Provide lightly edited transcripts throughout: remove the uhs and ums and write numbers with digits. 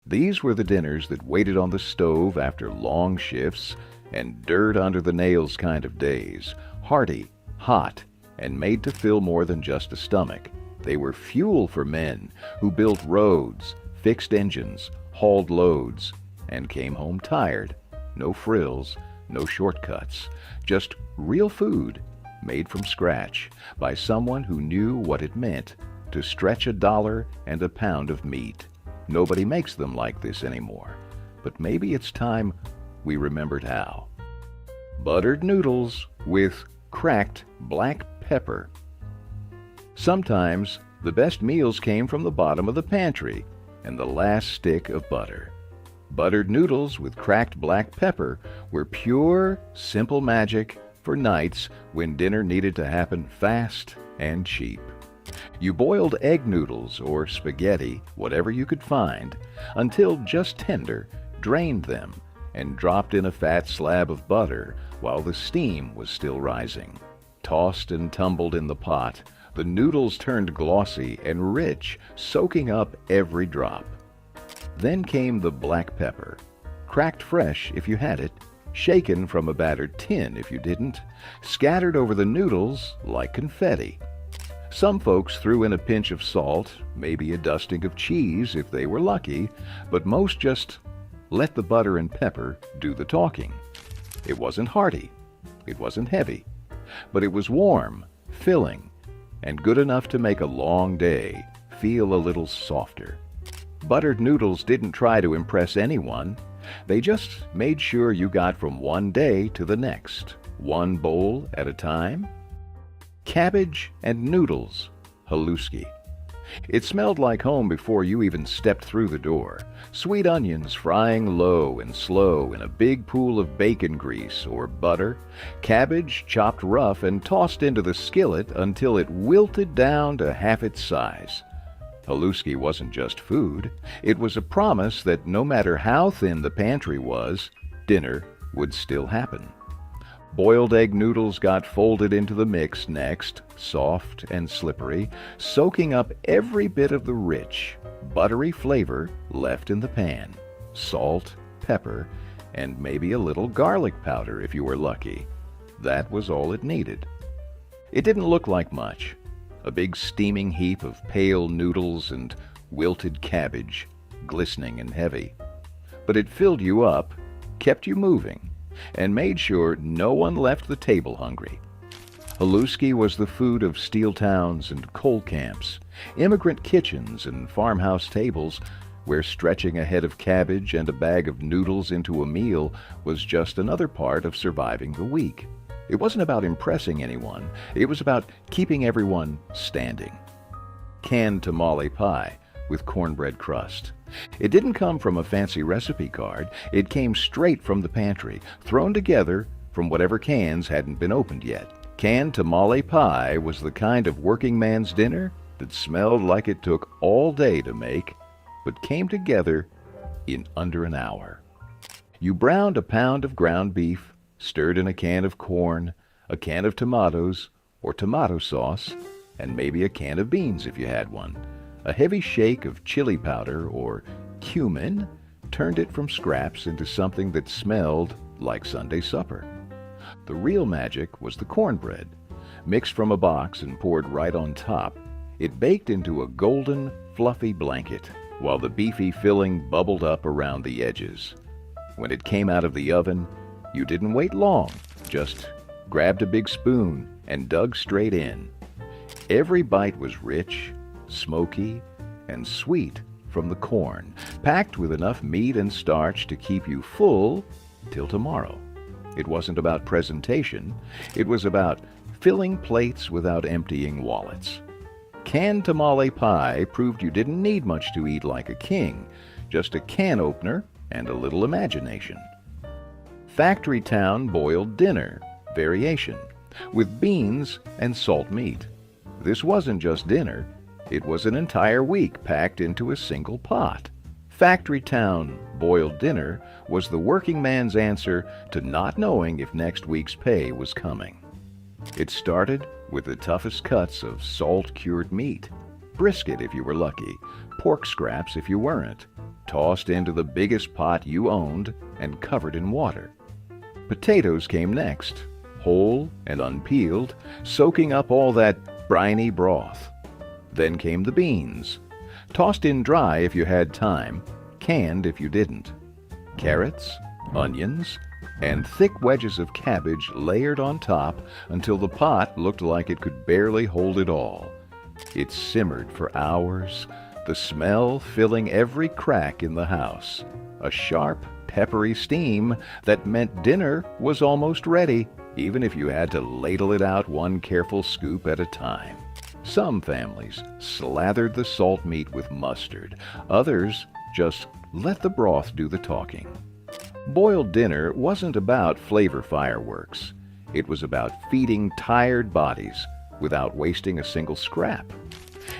These were the dinners that waited on the stove after long shifts and dirt under the nails kind of days, hearty, hot, and made to fill more than just a stomach. They were fuel for men who built roads, fixed engines, hauled loads, and came home tired. No frills, no shortcuts, just real food made from scratch by someone who knew what it meant to stretch $1 and a pound of meat. Nobody makes them like this anymore, but maybe it's time we remembered how. Buttered noodles with cracked black pepper. Sometimes the best meals came from the bottom of the pantry and the last stick of butter. Buttered noodles with cracked black pepper were pure, simple magic for nights when dinner needed to happen fast and cheap. You boiled egg noodles or spaghetti, whatever you could find, until just tender, drained them, and dropped in a fat slab of butter while the steam was still rising. Tossed and tumbled in the pot, the noodles turned glossy and rich, soaking up every drop. Then came the black pepper, cracked fresh if you had it, shaken from a battered tin if you didn't, scattered over the noodles like confetti. Some folks threw in a pinch of salt, maybe a dusting of cheese if they were lucky, but most just let the butter and pepper do the talking. It wasn't hearty, it wasn't heavy, but it was warm, filling, and good enough to make a long day feel a little softer. Buttered noodles didn't try to impress anyone. They just made sure you got from one day to the next, one bowl at a time. Cabbage and noodles, Haluski. It smelled like home before you even stepped through the door. Sweet onions frying low and slow in a big pool of bacon grease or butter, cabbage chopped rough and tossed into the skillet until it wilted down to half its size. Haluski wasn't just food. It was a promise that no matter how thin the pantry was, dinner would still happen. Boiled egg noodles got folded into the mix next, soft and slippery, soaking up every bit of the rich, buttery flavor left in the pan. Salt, pepper, and maybe a little garlic powder if you were lucky. That was all it needed. It didn't look like much. A big steaming heap of pale noodles and wilted cabbage, glistening and heavy. But it filled you up, kept you moving, and made sure no one left the table hungry. Haluski was the food of steel towns and coal camps, immigrant kitchens and farmhouse tables, where stretching a head of cabbage and a bag of noodles into a meal was just another part of surviving the week. It wasn't about impressing anyone. It was about keeping everyone standing. Canned tamale pie with cornbread crust. It didn't come from a fancy recipe card. It came straight from the pantry, thrown together from whatever cans hadn't been opened yet. Canned tamale pie was the kind of working man's dinner that smelled like it took all day to make, but came together in under an hour. You browned a pound of ground beef, stirred in a can of corn, a can of tomatoes, or tomato sauce, and maybe a can of beans if you had one. A heavy shake of chili powder or cumin turned it from scraps into something that smelled like Sunday supper. The real magic was the cornbread. Mixed from a box and poured right on top, it baked into a golden, fluffy blanket, while the beefy filling bubbled up around the edges. When it came out of the oven, you didn't wait long, just grabbed a big spoon and dug straight in. Every bite was rich, smoky, and sweet from the corn, packed with enough meat and starch to keep you full till tomorrow. It wasn't about presentation. It was about filling plates without emptying wallets. Canned tamale pie proved you didn't need much to eat like a king, just a can opener and a little imagination. Factory Town boiled dinner, variation, with beans and salt meat. This wasn't just dinner. It was an entire week packed into a single pot. Factory Town boiled dinner was the working man's answer to not knowing if next week's pay was coming. It started with the toughest cuts of salt-cured meat. brisket if you were lucky, pork scraps if you weren't, tossed into the biggest pot you owned and covered in water. Potatoes came next, whole and unpeeled, soaking up all that briny broth. Then came the beans, tossed in dry if you had time, canned if you didn't. Carrots, onions, and thick wedges of cabbage layered on top until the pot looked like it could barely hold it all. It simmered for hours, the smell filling every crack in the house. A sharp, peppery steam that meant dinner was almost ready, even if you had to ladle it out one careful scoop at a time. Some families slathered the salt meat with mustard. Others just let the broth do the talking. Boiled dinner wasn't about flavor fireworks. It was about feeding tired bodies without wasting a single scrap.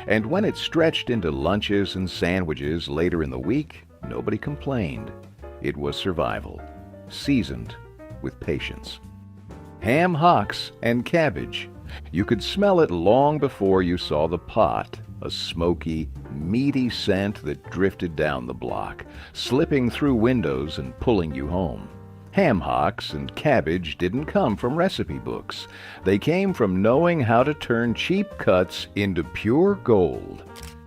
And when it stretched into lunches and sandwiches later in the week, nobody complained. It was survival, seasoned with patience. Ham hocks and cabbage. You could smell it long before you saw the pot, a smoky, meaty scent that drifted down the block, slipping through windows and pulling you home. Ham hocks and cabbage didn't come from recipe books. They came from knowing how to turn cheap cuts into pure gold.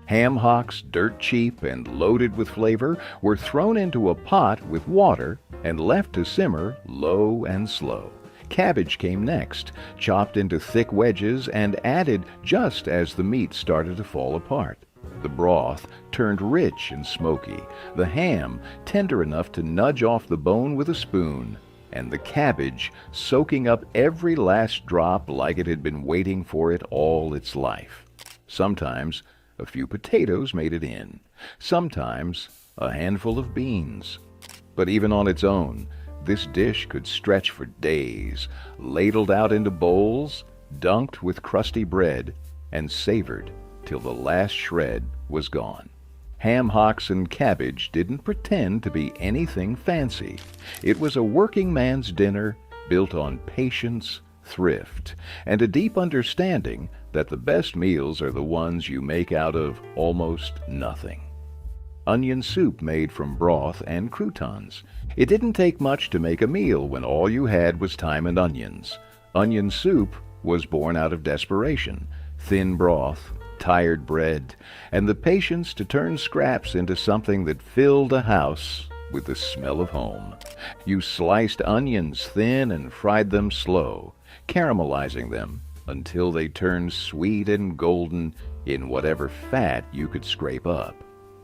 Ham hocks, dirt cheap and loaded with flavor, were thrown into a pot with water and left to simmer low and slow. Cabbage came next, chopped into thick wedges and added just as the meat started to fall apart. The broth turned rich and smoky, the ham tender enough to nudge off the bone with a spoon, and the cabbage soaking up every last drop like it had been waiting for it all its life. Sometimes a few potatoes made it in, sometimes a handful of beans. But even on its own, this dish could stretch for days, ladled out into bowls, dunked with crusty bread, and savored till the last shred was gone. Ham hocks and cabbage didn't pretend to be anything fancy. It was a working man's dinner built on patience, thrift, and a deep understanding that the best meals are the ones you make out of almost nothing. Onion soup made from broth and croutons. It didn't take much to make a meal when all you had was time and onions. Onion soup was born out of desperation, thin broth, tired bread, and the patience to turn scraps into something that filled a house with the smell of home. You sliced onions thin and fried them slow, caramelizing them until they turned sweet and golden in whatever fat you could scrape up.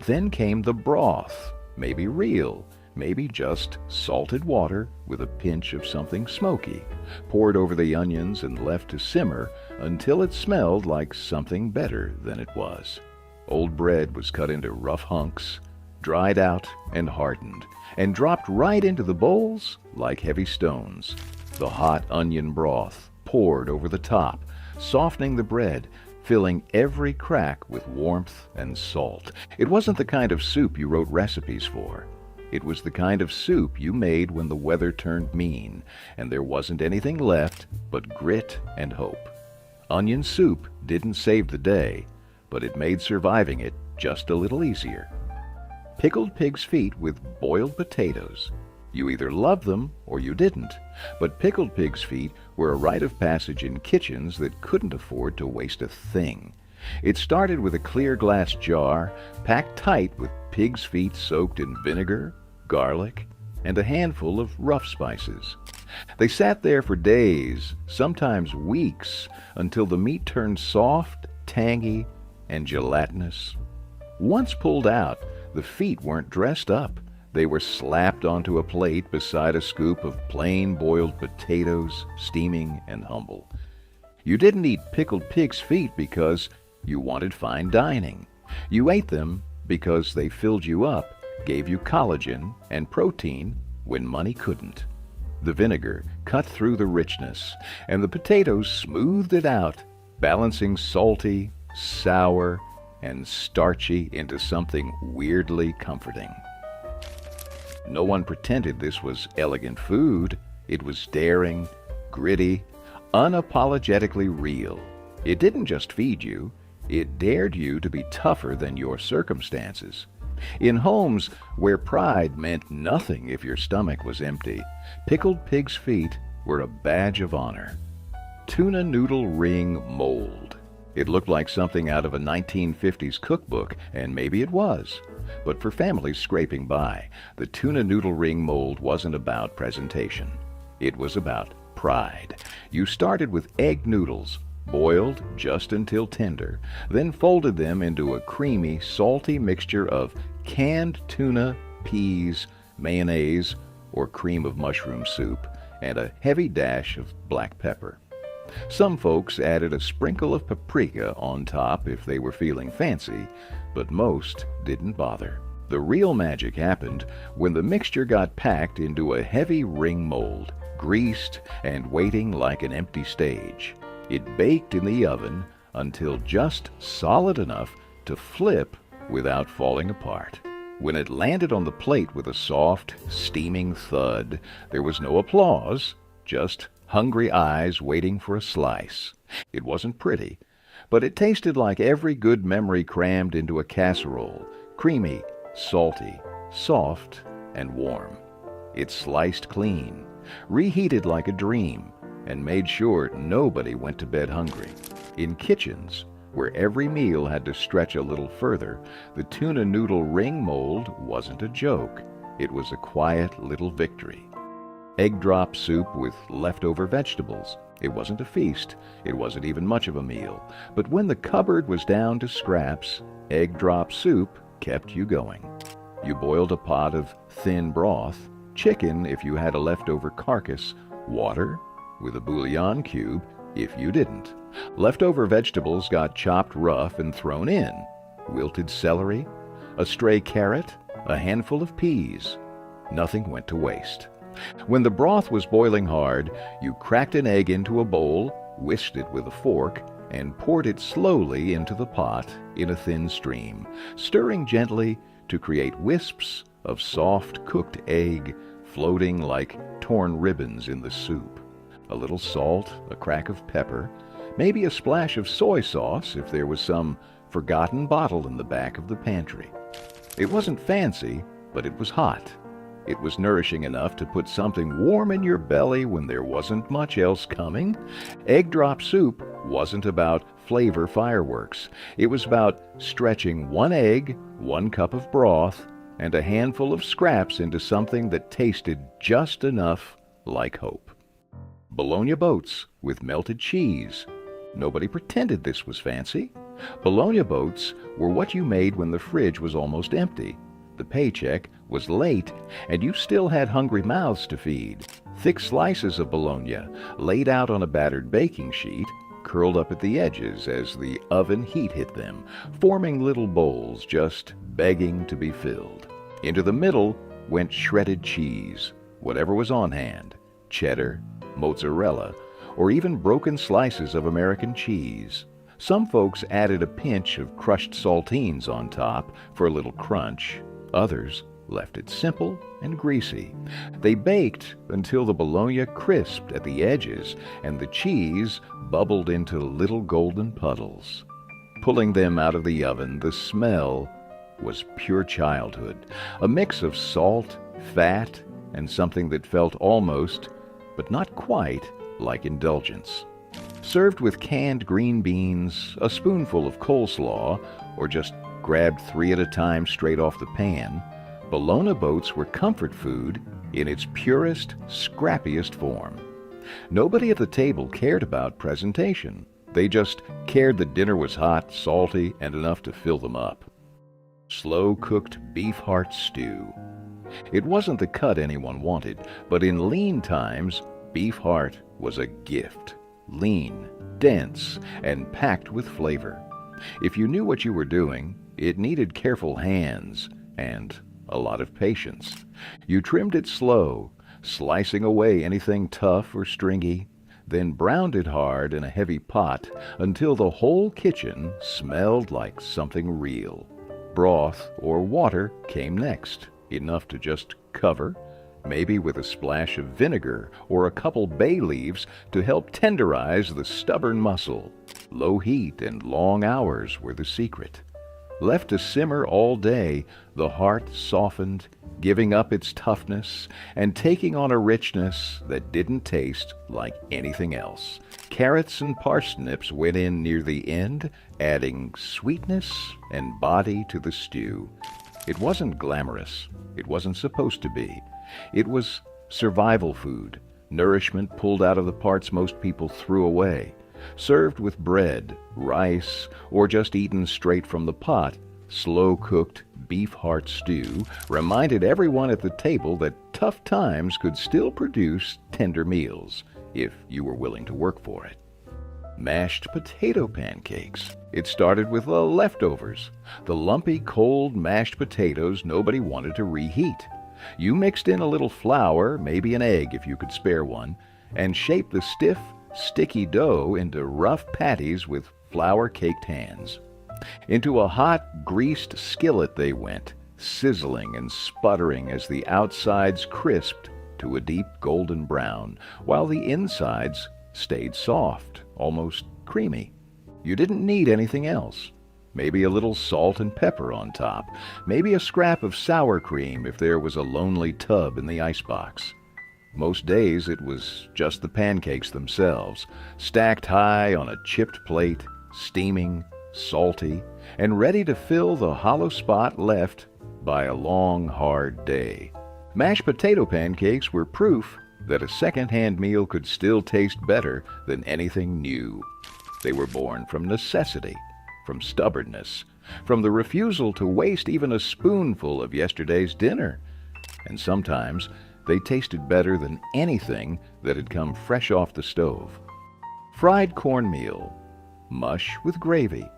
Then came the broth, maybe real, maybe just salted water with a pinch of something smoky, poured over the onions and left to simmer until it smelled like something better than it was. Old bread was cut into rough hunks, dried out and hardened, and dropped right into the bowls like heavy stones. The hot onion broth poured over the top, softening the bread, filling every crack with warmth and salt. It wasn't the kind of soup you wrote recipes for. It was the kind of soup you made when the weather turned mean, and there wasn't anything left but grit and hope. Onion soup didn't save the day, but it made surviving it just a little easier. Pickled pig's feet with boiled potatoes. You either loved them or you didn't, but pickled pig's feet were a rite of passage in kitchens that couldn't afford to waste a thing. It started with a clear glass jar packed tight with pig's feet soaked in vinegar, garlic, and a handful of rough spices. They sat there for days, sometimes weeks, until the meat turned soft, tangy, and gelatinous. Once pulled out, the feet weren't dressed up. They were slapped onto a plate beside a scoop of plain boiled potatoes, steaming and humble. You didn't eat pickled pig's feet because you wanted fine dining. You ate them because they filled you up, gave you collagen and protein when money couldn't. The vinegar cut through the richness, and the potatoes smoothed it out, balancing salty, sour, and starchy into something weirdly comforting. No one pretended this was elegant food. It was daring, gritty, unapologetically real. It didn't just feed you, It dared you to be tougher than your circumstances. In homes where pride meant nothing if your stomach was empty, pickled pig's feet were a badge of honor. Tuna noodle ring mold. It looked like something out of a 1950s cookbook, and maybe it was. But for families scraping by, the tuna noodle ring mold wasn't about presentation. It was about pride. You started with egg noodles, boiled just until tender, then folded them into a creamy, salty mixture of canned tuna, peas, mayonnaise, or cream of mushroom soup, and a heavy dash of black pepper. Some folks added a sprinkle of paprika on top if they were feeling fancy, but most didn't bother. The real magic happened when the mixture got packed into a heavy ring mold, greased and waiting like an empty stage. It baked in the oven until just solid enough to flip without falling apart. When it landed on the plate with a soft, steaming thud, there was no applause, just hungry eyes waiting for a slice. It wasn't pretty, but it tasted like every good memory crammed into a casserole, creamy, salty, soft, and warm. It sliced clean, reheated like a dream, and made sure nobody went to bed hungry. In kitchens, where every meal had to stretch a little further, the tuna noodle ring mold wasn't a joke. It was a quiet little victory. Egg drop soup with leftover vegetables. It wasn't a feast. It wasn't even much of a meal. But when the cupboard was down to scraps, egg drop soup kept you going. You boiled a pot of thin broth, chicken if you had a leftover carcass, water with a bouillon cube if you didn't. Leftover vegetables got chopped rough and thrown in. Wilted celery, a stray carrot, a handful of peas. Nothing went to waste. When the broth was boiling hard, you cracked an egg into a bowl, whisked it with a fork, and poured it slowly into the pot in a thin stream, stirring gently to create wisps of soft cooked egg floating like torn ribbons in the soup. A little salt, a crack of pepper, maybe a splash of soy sauce if there was some forgotten bottle in the back of the pantry. It wasn't fancy, but it was hot. It was nourishing enough to put something warm in your belly when there wasn't much else coming. Egg drop soup wasn't about flavor fireworks. It was about stretching one egg, 1 cup of broth, and a handful of scraps into something that tasted just enough like hope. Bologna boats with melted cheese. Nobody pretended this was fancy. Bologna boats were what you made when the fridge was almost empty. The paycheck was late, and you still had hungry mouths to feed. Thick slices of bologna, laid out on a battered baking sheet, curled up at the edges as the oven heat hit them, forming little bowls just begging to be filled. Into the middle went shredded cheese, whatever was on hand, cheddar, mozzarella, or even broken slices of American cheese. Some folks added a pinch of crushed saltines on top for a little crunch. Others left it simple and greasy. They baked until the bologna crisped at the edges and the cheese bubbled into little golden puddles. Pulling them out of the oven, the smell was pure childhood, a mix of salt, fat, and something that felt almost, but not quite, like indulgence. Served with canned green beans, a spoonful of coleslaw, or just grabbed 3 at a time straight off the pan, bologna boats were comfort food in its purest, scrappiest form. Nobody at the table cared about presentation. They just cared that dinner was hot, salty, and enough to fill them up. Slow-cooked beef heart stew. It wasn't the cut anyone wanted, but in lean times, beef heart was a gift. Lean, dense, and packed with flavor. If you knew what you were doing, it needed careful hands and a lot of patience. You trimmed it slow, slicing away anything tough or stringy, then browned it hard in a heavy pot until the whole kitchen smelled like something real. Broth or water came next, enough to just cover, maybe with a splash of vinegar or a couple bay leaves to help tenderize the stubborn muscle. Low heat and long hours were the secret. Left to simmer all day, the heart softened, giving up its toughness and taking on a richness that didn't taste like anything else. Carrots and parsnips went in near the end, adding sweetness and body to the stew. It wasn't glamorous. It wasn't supposed to be. It was survival food, nourishment pulled out of the parts most people threw away. Served with bread, rice, or just eaten straight from the pot, slow-cooked beef heart stew reminded everyone at the table that tough times could still produce tender meals, if you were willing to work for it. Mashed potato pancakes. It started with the leftovers, the lumpy, cold mashed potatoes nobody wanted to reheat. You mixed in a little flour, maybe an egg if you could spare one, and shaped the stiff, sticky dough into rough patties with flour-caked hands. Into a hot, greased skillet they went, sizzling and sputtering as the outsides crisped to a deep golden brown, while the insides stayed soft, almost creamy. You didn't need anything else. Maybe a little salt and pepper on top, maybe a scrap of sour cream if there was a lonely tub in the icebox. Most days it was just the pancakes themselves, stacked high on a chipped plate, steaming, salty, and ready to fill the hollow spot left by a long, hard day. Mashed potato pancakes were proof that a second-hand meal could still taste better than anything new. They were born from necessity, from stubbornness, from the refusal to waste even a spoonful of yesterday's dinner. And sometimes they tasted better than anything that had come fresh off the stove. Fried cornmeal, mush with gravy.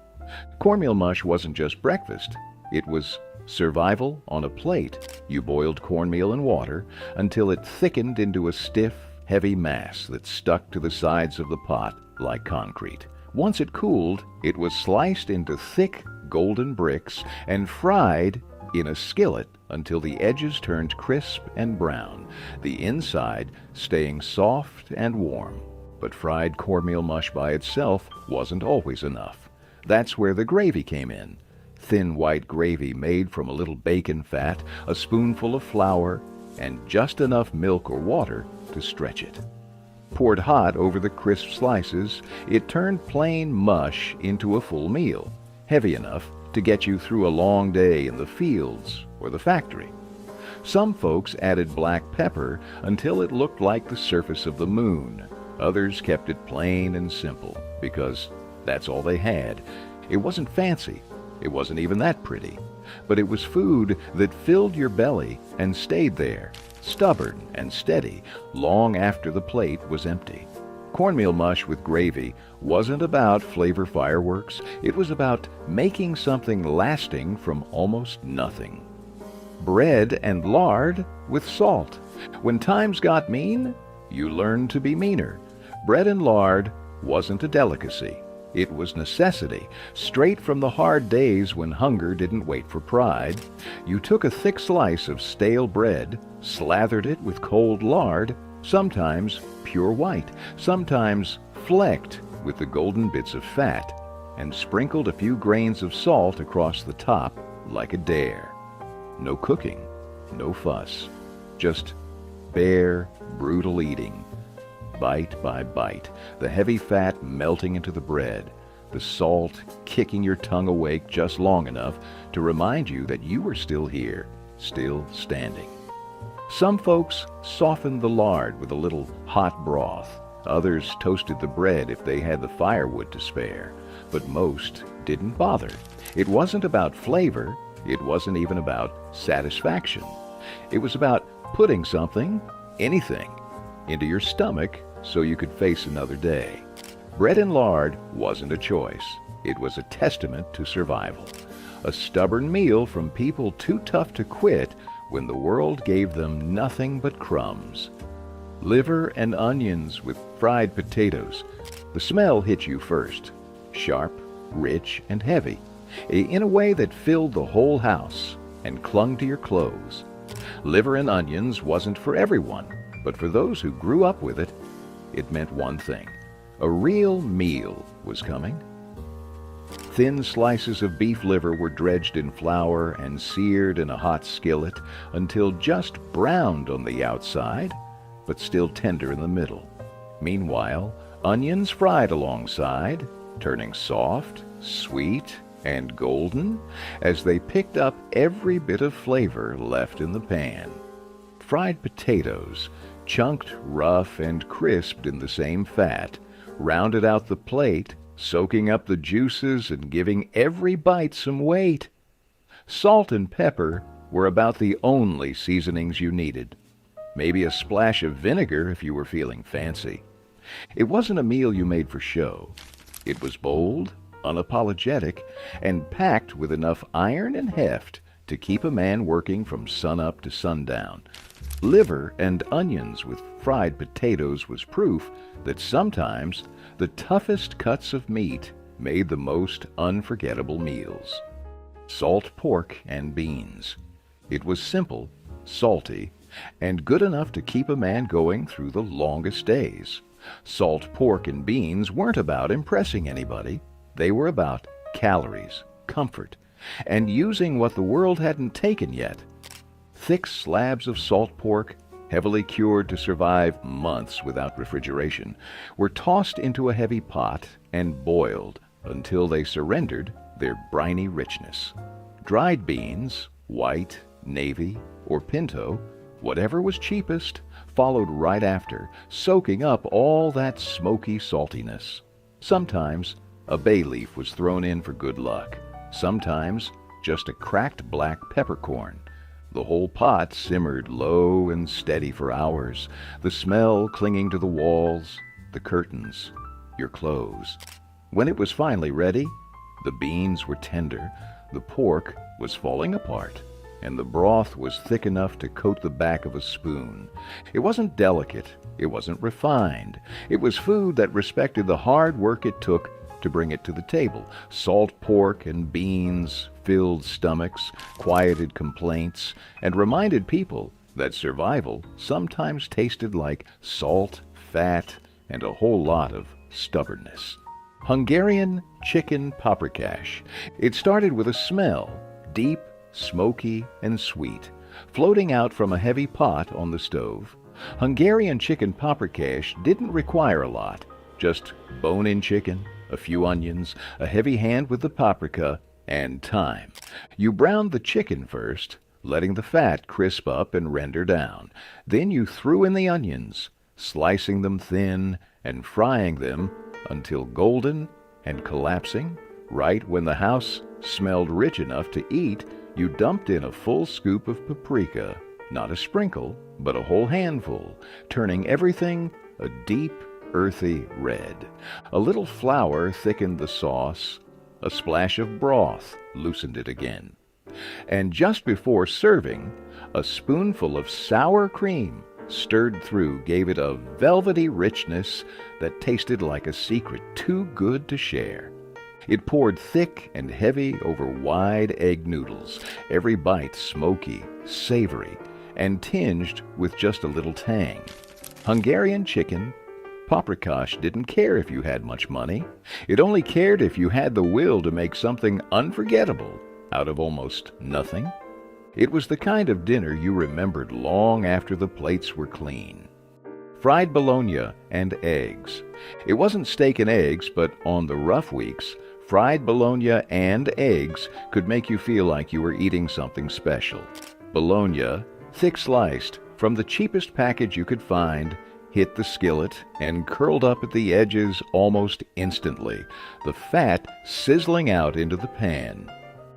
Cornmeal mush wasn't just breakfast. It was survival on a plate. You boiled cornmeal in water until it thickened into a stiff, heavy mass that stuck to the sides of the pot like concrete. Once it cooled, it was sliced into thick, golden bricks and fried in a skillet until the edges turned crisp and brown, the inside staying soft and warm. But fried cornmeal mush by itself wasn't always enough. That's where the gravy came in. Thin white gravy made from a little bacon fat, a spoonful of flour, and just enough milk or water to stretch it. Poured hot over the crisp slices, it turned plain mush into a full meal, heavy enough to get you through a long day in the fields or the factory. Some folks added black pepper until it looked like the surface of the moon. Others kept it plain and simple because that's all they had. It wasn't fancy. It wasn't even that pretty. But it was food that filled your belly and stayed there, stubborn and steady, long after the plate was empty. Cornmeal mush with gravy wasn't about flavor fireworks. It was about making something lasting from almost nothing. Bread and lard with salt. When times got mean, you learned to be meaner. Bread and lard wasn't a delicacy. It was necessity, straight from the hard days when hunger didn't wait for pride. You took a thick slice of stale bread, slathered it with cold lard, sometimes pure white, sometimes flecked with the golden bits of fat, and sprinkled a few grains of salt across the top like a dare. No cooking, no fuss, just bare, brutal eating. Bite by bite, the heavy fat melting into the bread, the salt kicking your tongue awake just long enough to remind you that you were still here, still standing. Some folks softened the lard with a little hot broth. Others toasted the bread if they had the firewood to spare. But most didn't bother. It wasn't about flavor. It wasn't even about satisfaction. It was about putting something, anything, into your stomach so you could face another day. Bread and lard wasn't a choice. It was a testament to survival. A stubborn meal from people too tough to quit when the world gave them nothing but crumbs. Liver and onions with fried potatoes. The smell hit you first. Sharp, rich, and heavy, in a way that filled the whole house and clung to your clothes. Liver and onions wasn't for everyone, but for those who grew up with it, it meant one thing: a real meal was coming. Thin slices of beef liver were dredged in flour and seared in a hot skillet until just browned on the outside, but still tender in the middle. Meanwhile, onions fried alongside, turning soft, sweet, and golden as they picked up every bit of flavor left in the pan. Fried potatoes, chunked rough and crisped in the same fat, rounded out the plate, soaking up the juices and giving every bite some weight. Salt and pepper were about the only seasonings you needed. Maybe a splash of vinegar if you were feeling fancy. It wasn't a meal you made for show. It was bold, unapologetic, and packed with enough iron and heft to keep a man working from sunup to sundown. Liver and onions with fried potatoes was proof that sometimes the toughest cuts of meat made the most unforgettable meals. Salt pork and beans. It was simple, salty, and good enough to keep a man going through the longest days. Salt pork and beans weren't about impressing anybody. They were about calories, comfort, and using what the world hadn't taken yet. Thick slabs of salt pork, heavily cured to survive months without refrigeration, were tossed into a heavy pot and boiled until they surrendered their briny richness. Dried beans, white, navy, or pinto, whatever was cheapest, followed right after, soaking up all that smoky saltiness. Sometimes a bay leaf was thrown in for good luck. Sometimes just a cracked black peppercorn. The whole pot simmered low and steady for hours, the smell clinging to the walls, the curtains, your clothes. When it was finally ready, the beans were tender, the pork was falling apart, and the broth was thick enough to coat the back of a spoon. It wasn't delicate, it wasn't refined. It was food that respected the hard work it took to bring it to the table. Salt pork and beans filled stomachs, quieted complaints, and reminded people that survival sometimes tasted like salt, fat, and a whole lot of stubbornness. Hungarian chicken paprikash. It started with a smell, deep, smoky, and sweet, floating out from a heavy pot on the stove. Hungarian chicken paprikash didn't require a lot, just bone-in chicken, a few onions, a heavy hand with the paprika, and time. You browned the chicken first, letting the fat crisp up and render down. Then you threw in the onions, slicing them thin and frying them until golden and collapsing. Right when the house smelled rich enough to eat, you dumped in a full scoop of paprika, not a sprinkle, but a whole handful, turning everything a deep, earthy red. A little flour thickened the sauce. A splash of broth loosened it again. And just before serving, a spoonful of sour cream stirred through gave it a velvety richness that tasted like a secret too good to share. It poured thick and heavy over wide egg noodles, every bite smoky, savory, and tinged with just a little tang. Hungarian chicken paprikash didn't care if you had much money. It only cared if you had the will to make something unforgettable out of almost nothing. It was the kind of dinner you remembered long after the plates were clean. Fried bologna and eggs. It wasn't steak and eggs, but on the rough weeks, fried bologna and eggs could make you feel like you were eating something special. Bologna, thick sliced, from the cheapest package you could find, hit the skillet and curled up at the edges almost instantly, the fat sizzling out into the pan.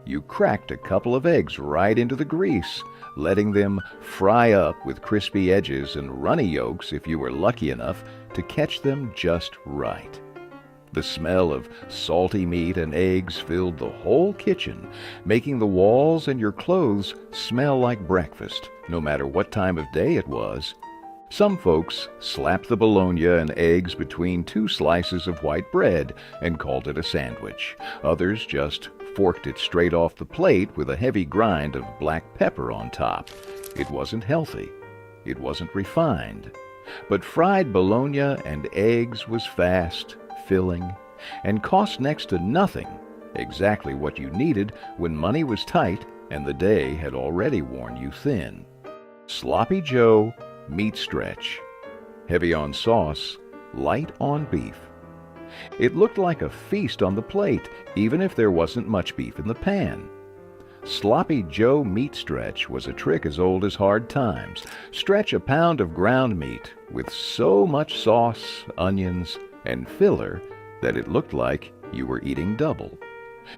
You cracked a couple of eggs right into the grease, letting them fry up with crispy edges and runny yolks if you were lucky enough to catch them just right. The smell of salty meat and eggs filled the whole kitchen, making the walls and your clothes smell like breakfast, no matter what time of day it was. Some folks slapped the bologna and eggs between two slices of white bread and called it a sandwich. Others just forked it straight off the plate with a heavy grind of black pepper on top. It wasn't healthy. It wasn't refined. But fried bologna and eggs was fast, filling, and cost next to nothing, exactly what you needed when money was tight and the day had already worn you thin. Sloppy Joe meat stretch. Heavy on sauce, light on beef. It looked like a feast on the plate, even if there wasn't much beef in the pan. Sloppy Joe meat stretch was a trick as old as hard times. Stretch a pound of ground meat with so much sauce, onions, and filler that it looked like you were eating double.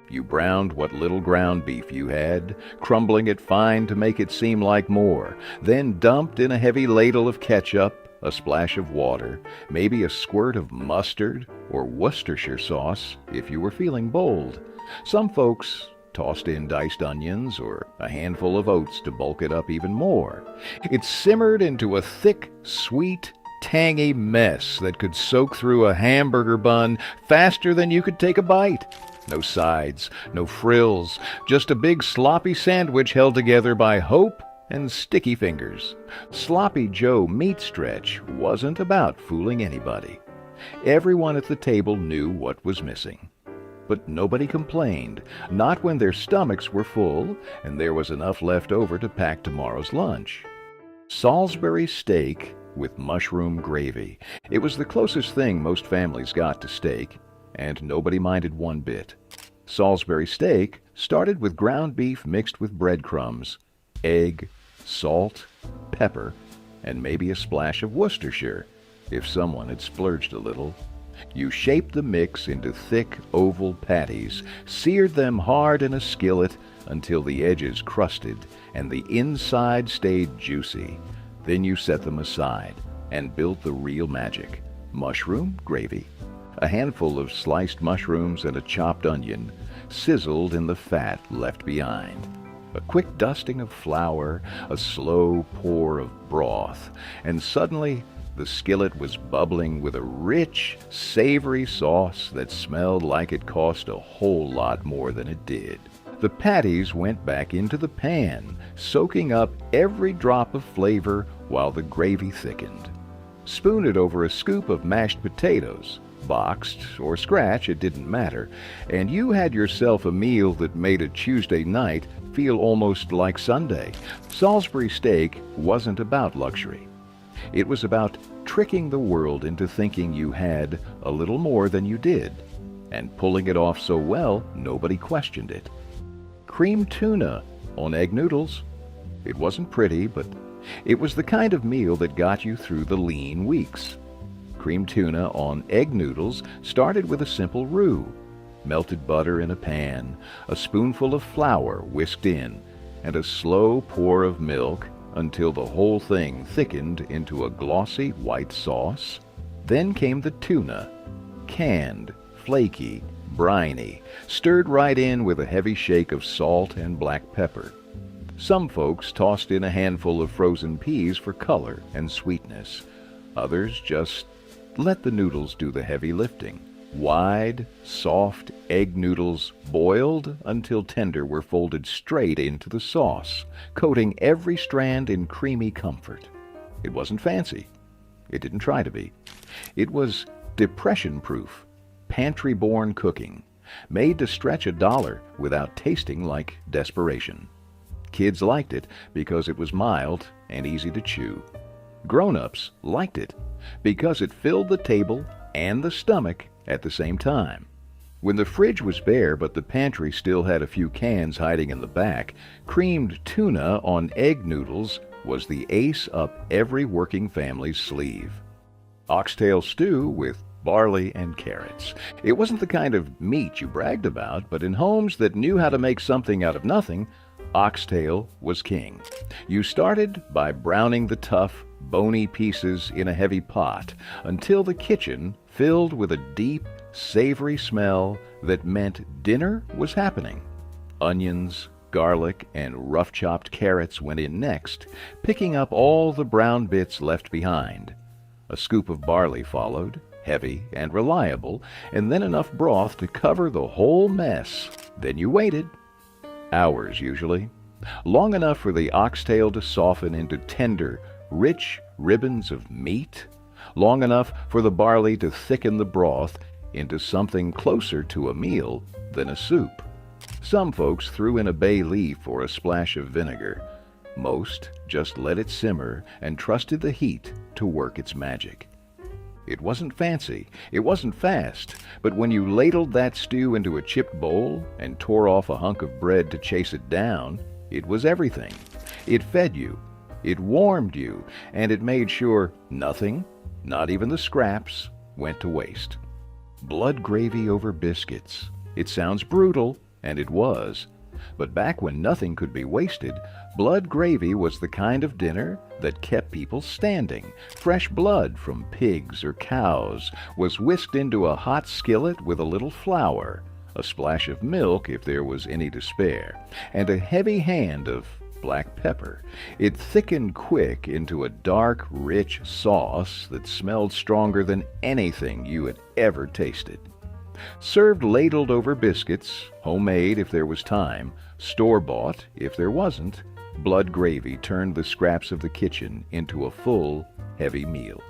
You browned what little ground beef you had, crumbling it fine to make it seem like more, then dumped in a heavy ladle of ketchup, a splash of water, maybe a squirt of mustard or Worcestershire sauce if you were feeling bold. Some folks tossed in diced onions or a handful of oats to bulk it up even more. It simmered into a thick, sweet, tangy mess that could soak through a hamburger bun faster than you could take a bite. No sides, no frills, just a big sloppy sandwich held together by hope and sticky fingers. Sloppy Joe meat stretch wasn't about fooling anybody. Everyone at the table knew what was missing. But nobody complained, not when their stomachs were full and there was enough left over to pack tomorrow's lunch. Salisbury steak with mushroom gravy. It was the closest thing most families got to steak, and nobody minded one bit. Salisbury steak started with ground beef mixed with breadcrumbs, egg, salt, pepper, and maybe a splash of Worcestershire, if someone had splurged a little. You shaped the mix into thick oval patties, seared them hard in a skillet until the edges crusted and the inside stayed juicy. Then you set them aside and built the real magic: mushroom gravy. A handful of sliced mushrooms and a chopped onion sizzled in the fat left behind. A quick dusting of flour, a slow pour of broth, and suddenly the skillet was bubbling with a rich, savory sauce that smelled like it cost a whole lot more than it did. The patties went back into the pan, soaking up every drop of flavor while the gravy thickened. Spoon it over a scoop of mashed potatoes. Boxed or scratch, it didn't matter, and you had yourself a meal that made a Tuesday night feel almost like Sunday. Salisbury steak wasn't about luxury. It was about tricking the world into thinking you had a little more than you did, and pulling it off so well nobody questioned it. Cream tuna on egg noodles. It wasn't pretty, but it was the kind of meal that got you through the lean weeks. Cream tuna on egg noodles started with a simple roux: melted butter in a pan, a spoonful of flour whisked in, and a slow pour of milk until the whole thing thickened into a glossy white sauce. Then came the tuna, canned, flaky, briny, stirred right in with a heavy shake of salt and black pepper. Some folks tossed in a handful of frozen peas for color and sweetness. Others just let the noodles do the heavy lifting. Wide, soft egg noodles boiled until tender were folded straight into the sauce, coating every strand in creamy comfort. It wasn't fancy. It didn't try to be. It was depression-proof, pantry-born cooking, made to stretch $1 without tasting like desperation. Kids liked it because it was mild and easy to chew. Grown-ups liked it because it filled the table and the stomach at the same time. When the fridge was bare but the pantry still had a few cans hiding in the back, creamed tuna on egg noodles was the ace up every working family's sleeve. Oxtail stew with barley and carrots. It wasn't the kind of meat you bragged about, but in homes that knew how to make something out of nothing, oxtail was king. You started by browning the tough, bony pieces in a heavy pot until the kitchen filled with a deep, savory smell that meant dinner was happening. Onions, garlic, and rough-chopped carrots went in next, picking up all the brown bits left behind. A scoop of barley followed, heavy and reliable, and then enough broth to cover the whole mess. Then you waited. Hours, usually. long enough for the oxtail to soften into tender, rich ribbons of meat, long enough for the barley to thicken the broth into something closer to a meal than a soup. Some folks threw in a bay leaf or a splash of vinegar. Most just let it simmer and trusted the heat to work its magic. It wasn't fancy, it wasn't fast, but when you ladled that stew into a chipped bowl and tore off a hunk of bread to chase it down, it was everything. It fed you, it warmed you, and it made sure nothing, not even the scraps, went to waste. Blood gravy over biscuits. It sounds brutal, and it was. But back when nothing could be wasted, blood gravy was the kind of dinner that kept people standing. Fresh blood from pigs or cows was whisked into a hot skillet with a little flour, a splash of milk if there was any to spare, and a heavy hand of black pepper. It thickened quick into a dark, rich sauce that smelled stronger than anything you had ever tasted. Served ladled over biscuits, homemade if there was time, store-bought if there wasn't, blood gravy turned the scraps of the kitchen into a full, heavy meal.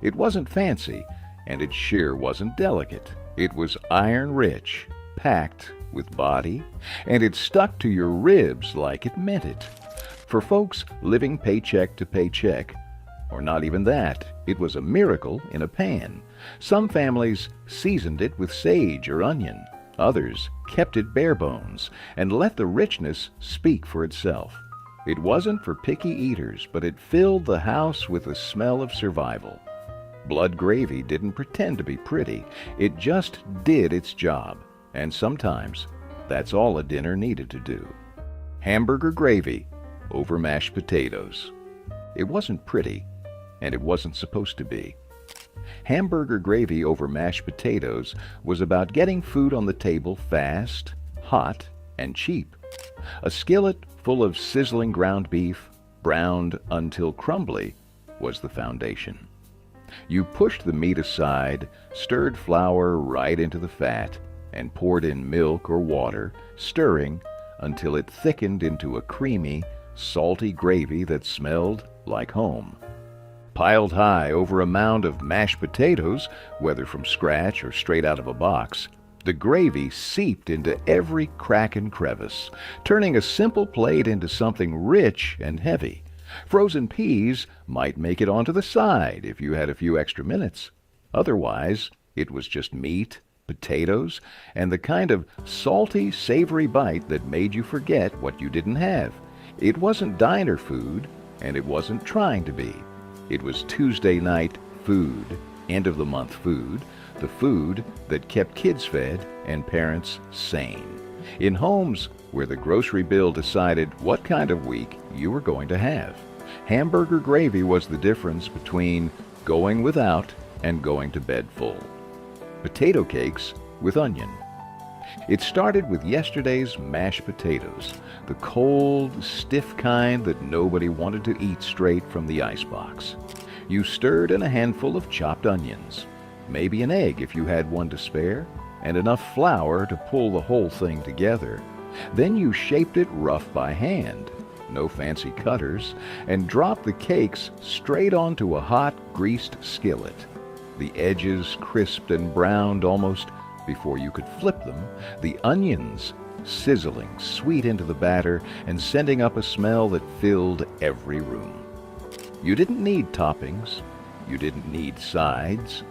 It wasn't fancy, and it sure wasn't delicate. It was iron-rich, packed with body, and it stuck to your ribs like it meant it. For folks living paycheck to paycheck, or not even that, it was a miracle in a pan. Some families seasoned it with sage or onion. Others kept it bare bones and let the richness speak for itself. It wasn't for picky eaters, but it filled the house with the smell of survival. Blood gravy didn't pretend to be pretty. It just did its job. And sometimes that's all a dinner needed to do. Hamburger gravy over mashed potatoes. It wasn't pretty, and it wasn't supposed to be. Hamburger gravy over mashed potatoes was about getting food on the table fast, hot, and cheap. A skillet full of sizzling ground beef, browned until crumbly, was the foundation. You pushed the meat aside, stirred flour right into the fat, and poured in milk or water, stirring until it thickened into a creamy, salty gravy that smelled like home. Piled high over a mound of mashed potatoes, whether from scratch or straight out of a box, the gravy seeped into every crack and crevice, turning a simple plate into something rich and heavy. Frozen peas might make it onto the side if you had a few extra minutes. Otherwise, it was just meat, potatoes, and the kind of salty, savory bite that made you forget what you didn't have. It wasn't diner food, and it wasn't trying to be. It was Tuesday night food, end of the month food, the food that kept kids fed and parents sane. In homes where the grocery bill decided what kind of week you were going to have. Hamburger gravy was the difference between going without and going to bed full. Potato cakes with onion. It started with yesterday's mashed potatoes, the cold, stiff kind that nobody wanted to eat straight from the icebox. You stirred in a handful of chopped onions, maybe an egg if you had one to spare, and enough flour to pull the whole thing together. Then you shaped it rough by hand, no fancy cutters, and dropped the cakes straight onto a hot, greased skillet. The edges crisped and browned almost before you could flip them, the onions sizzling sweet into the batter and sending up a smell that filled every room. You didn't need toppings. You didn't need sides.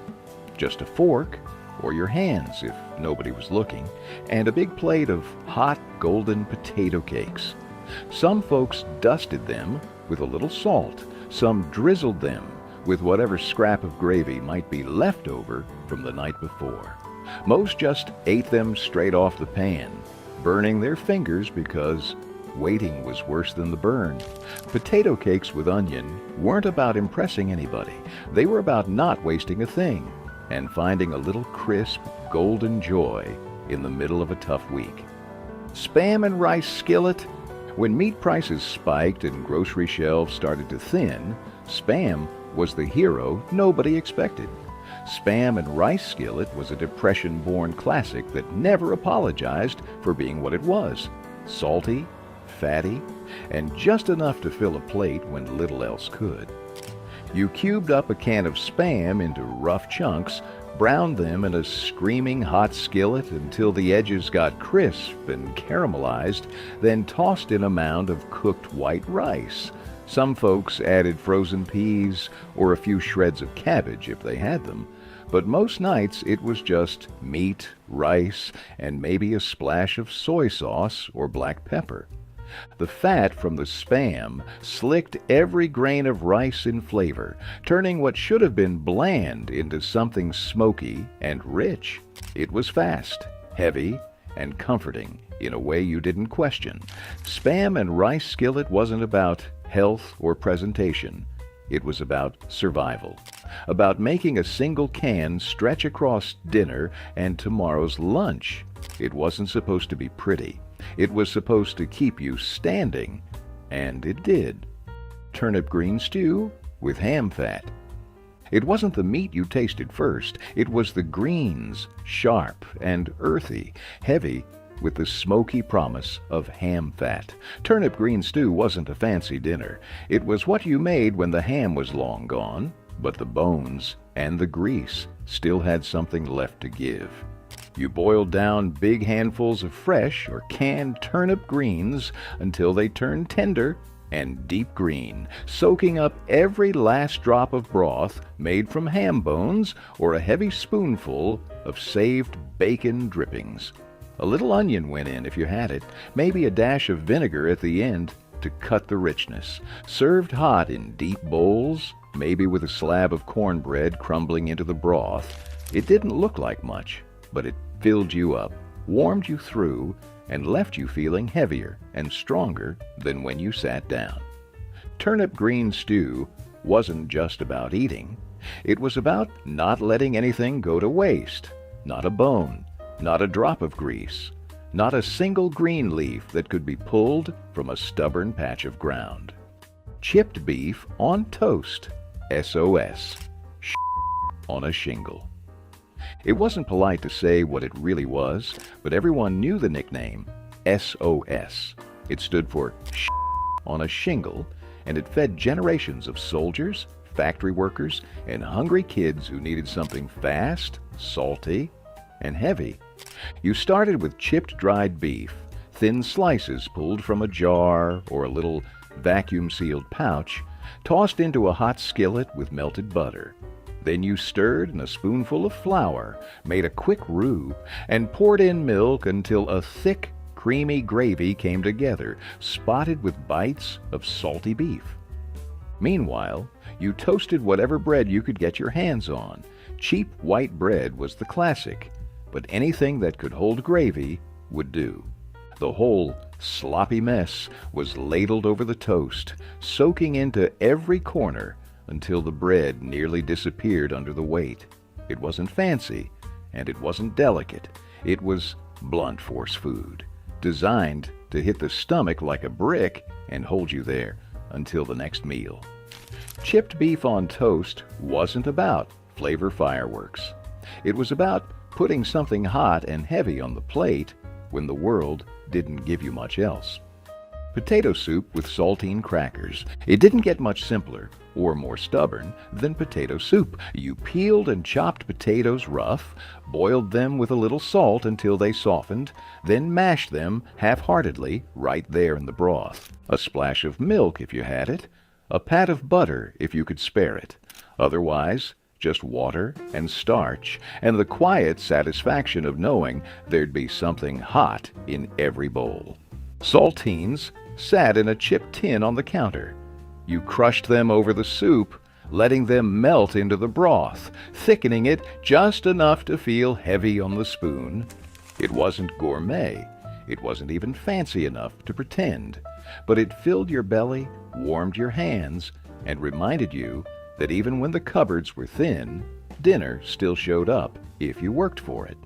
Just a fork, or your hands if nobody was looking, and a big plate of hot golden potato cakes. Some folks dusted them with a little salt. Some drizzled them with whatever scrap of gravy might be left over from the night before. Most just ate them straight off the pan, burning their fingers because waiting was worse than the burn. Potato cakes with onion weren't about impressing anybody. They were about not wasting a thing and finding a little crisp, golden joy in the middle of a tough week. Spam and rice skillet. When meat prices spiked and grocery shelves started to thin, Spam was the hero nobody expected. Spam and rice skillet was a Depression-born classic that never apologized for being what it was: salty, fatty, and just enough to fill a plate when little else could. You cubed up a can of Spam into rough chunks, browned them in a screaming hot skillet until the edges got crisp and caramelized, then tossed in a mound of cooked white rice. Some folks added frozen peas or a few shreds of cabbage if they had them, but most nights it was just meat, rice, and maybe a splash of soy sauce or black pepper. The fat from the Spam slicked every grain of rice in flavor, turning what should have been bland into something smoky and rich. It was fast, heavy, and comforting in a way you didn't question. Spam and rice skillet wasn't about health or presentation. It was about survival, about making a single can stretch across dinner and tomorrow's lunch. It wasn't supposed to be pretty. It was supposed to keep you standing, and it did. Turnip green stew with ham fat. It wasn't the meat you tasted first. It was the greens, sharp and earthy, heavy with the smoky promise of ham fat. Turnip green stew wasn't a fancy dinner. It was what you made when the ham was long gone, but the bones and the grease still had something left to give. You boiled down big handfuls of fresh or canned turnip greens until they turned tender and deep green, soaking up every last drop of broth made from ham bones or a heavy spoonful of saved bacon drippings. A little onion went in if you had it, maybe a dash of vinegar at the end to cut the richness. Served hot in deep bowls, maybe with a slab of cornbread crumbling into the broth. It didn't look like much, but it filled you up, warmed you through, and left you feeling heavier and stronger than when you sat down. Turnip green stew wasn't just about eating. It was about not letting anything go to waste. Not a bone, not a drop of grease, not a single green leaf that could be pulled from a stubborn patch of ground. Chipped beef on toast, SOS, on a shingle. It wasn't polite to say what it really was, but everyone knew the nickname, SOS. It stood for on a shingle, and it fed generations of soldiers, factory workers, and hungry kids who needed something fast, salty, and heavy. You started with chipped dried beef, thin slices pulled from a jar or a little vacuum-sealed pouch, tossed into a hot skillet with melted butter. Then you stirred in a spoonful of flour, made a quick roux, and poured in milk until a thick, creamy gravy came together, spotted with bites of salty beef. Meanwhile, you toasted whatever bread you could get your hands on. Cheap white bread was the classic, but anything that could hold gravy would do. The whole sloppy mess was ladled over the toast, soaking into every corner until the bread nearly disappeared under the weight. It wasn't fancy, and it wasn't delicate. It was blunt force food, designed to hit the stomach like a brick and hold you there until the next meal. Chipped beef on toast wasn't about flavor fireworks. It was about putting something hot and heavy on the plate when the world didn't give you much else. Potato soup with saltine crackers. It didn't get much simpler or more stubborn than potato soup. You peeled and chopped potatoes rough, boiled them with a little salt until they softened, then mashed them half-heartedly right there in the broth. A splash of milk if you had it, a pat of butter if you could spare it. Otherwise, just water and starch, and the quiet satisfaction of knowing there'd be something hot in every bowl. Saltines sat in a chipped tin on the counter. You crushed them over the soup, letting them melt into the broth, thickening it just enough to feel heavy on the spoon. It wasn't gourmet. It wasn't even fancy enough to pretend, but it filled your belly, warmed your hands, and reminded you that even when the cupboards were thin, dinner still showed up if you worked for it.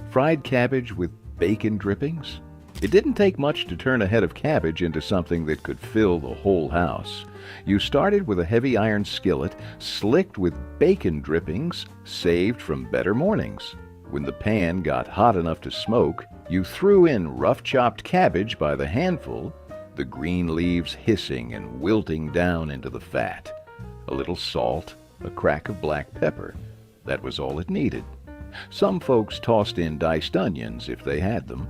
Fried cabbage with bacon drippings? It didn't take much to turn a head of cabbage into something that could fill the whole house. You started with a heavy iron skillet slicked with bacon drippings saved from better mornings. When the pan got hot enough to smoke, you threw in rough chopped cabbage by the handful, the green leaves hissing and wilting down into the fat. A little salt, a crack of black pepper. That was all it needed. Some folks tossed in diced onions if they had them,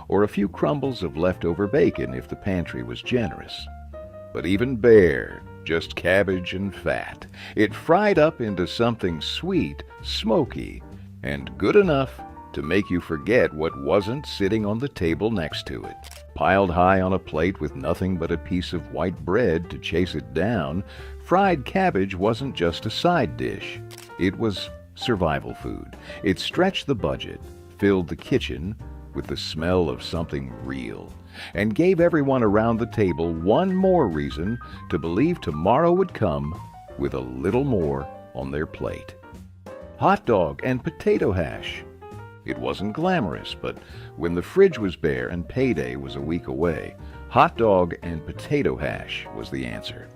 or a few crumbles of leftover bacon if the pantry was generous. But even bare, just cabbage and fat, it fried up into something sweet, smoky, and good enough to make you forget what wasn't sitting on the table next to it. Piled high on a plate with nothing but a piece of white bread to chase it down, fried cabbage wasn't just a side dish. It was survival food. It stretched the budget, filled the kitchen with the smell of something real, and gave everyone around the table one more reason to believe tomorrow would come with a little more on their plate. Hot dog and potato hash. It wasn't glamorous, but when the fridge was bare and payday was a week away, hot dog and potato hash was the answer.